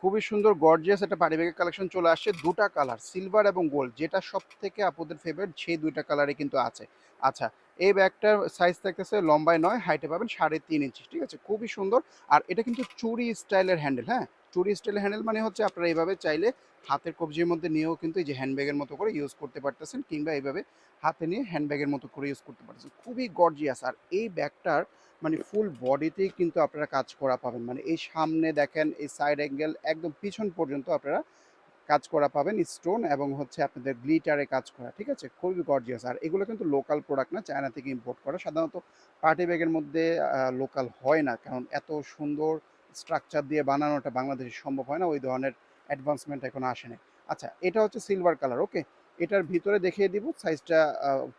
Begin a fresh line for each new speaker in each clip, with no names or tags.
খুবই সুন্দর গর্জিয়াস একটা পার্টি ব্যাগের কালেকশন চলে আসছে। ২ টা কালার সিলভার এবং গোল্ড, যেটা সবথেকে আপুদের ফেভারিট সেই ২ টা কালারই কিন্তু আছে। আচ্ছা, এই ব্যাগটার সাইজ থাকতেছে লম্বায় ৯, হাইটে পাবেন ৩.৫ ইঞ্চি। ঠিক আছে? খুবই সুন্দর। আর এটা কিন্তু চুড়ি স্টাইলের হ্যান্ডেল, হ্যাঁ? চুড়ি স্টাইলের হ্যান্ডেল মানে হচ্ছে আপনারা এভাবে চাইলে হাতের কবজির মধ্যে নিয়েও কিন্তু এই যে হ্যান্ডব্যাগের মতো করে ইউজ করতে পারতেছেন, কিংবা এইভাবে হাতে নিয়ে হ্যান্ডব্যাগের মতো করে ইউজ করতে পারতেছেন। খুবই গর্জিয়াস। আর এই ব্যাগটার মানে ফুল বডিতেই কিন্তু আপনারা কাজ করা পাবেন। মানে এই সামনে দেখেন, এই সাইড অ্যাঙ্গেল একদম পিছন পর্যন্ত আপনারা কাজ করা পাবেন স্টোন এবং হচ্ছে আপনাদের গ্লিটারে কাজ করা। ঠিক আছে? খুবই গর্জিয়াস। আর এগুলো কিন্তু লোকাল প্রোডাক্ট না, চায়না থেকে ইম্পোর্ট করা। সাধারণত পার্টি ব্যাগের মধ্যে লোকাল হয় না। কারণ এত সুন্দর স্ট্রাকচার দিয়ে বানানোটা বাংলাদেশে সম্ভব হয় না। ওই ধরনের অ্যাডভান্সমেন্ট এখনো আসে নাই। আচ্ছা, এটা হচ্ছে সিলভার কালার, ওকে? এটার ভিতরে দেখিয়ে দিব সাইজটা।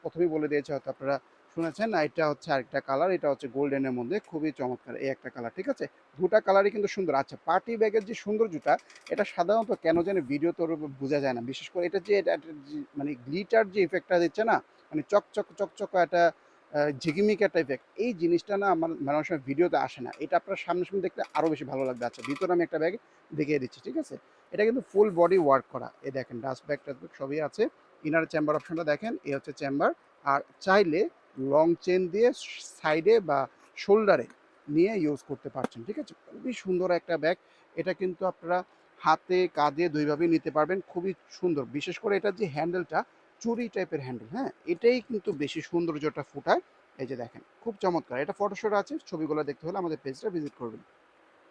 ১ম এই বলে দিয়েছি, হয়তো আপনারা শুনেছেন। এটা হচ্ছে আরেকটা কালার, এটা হচ্ছে গোল্ডেনের মধ্যে খুবই চমৎকার এই একটা কালার। ঠিক আছে? ২ টা কালারই কিন্তু সুন্দর। আচ্ছা, পার্টি ব্যাগের যে সৌন্দর্যটা, এটা সাধারণত কেন জানি ভিডিওতে ওরকম বোঝা যায় না। বিশেষ করে এটা যে মানে গ্লিটার যে ইফেক্টটা দিচ্ছে না, মানে চকচক একটা ঝিকিমিকি একটা ইফেক্ট। এই জিনিসটা না আমার মানে অনেক সময় ভিডিওতে আসে না। এটা আপনার সামনাসামনি দেখলে আরো বেশি ভালো লাগবে। আচ্ছা, ভিতরে আমি একটা ব্যাগ দেখিয়ে দিচ্ছি। ঠিক আছে? এটা কিন্তু ফুল বডি ওয়ার্ক করা। এই দেখেন, ডাস্ট ব্যাগ টাস্ট ব্যাগ সবই আছে। ইনার চেম্বার অপশনটা দেখেন, এই হচ্ছে চেম্বার। আর চাইলে লং চেন দিয়ে সাইডে বা শোল্ডারে নিয়ে ইউজ করতে পারছেন। ঠিক আছে? খুবই সুন্দর একটা ব্যাগ। এটা কিন্তু আপনারা হাতে কাঁধে দুইভাবেই নিতে পারবেন। খুবই সুন্দর। বিশেষ করে এটার যে হ্যান্ডেলটা, চুড়ি টাইপের হ্যান্ডেল, হ্যাঁ? এটাই কিন্তু বেশি সৌন্দর্যটা ফুটায়। এই যে দেখেন, খুব চমৎকার। এটা ফটোশুট আছে। ছবিগুলো দেখতে হলে আমাদের পেজটা ভিজিট করবেন।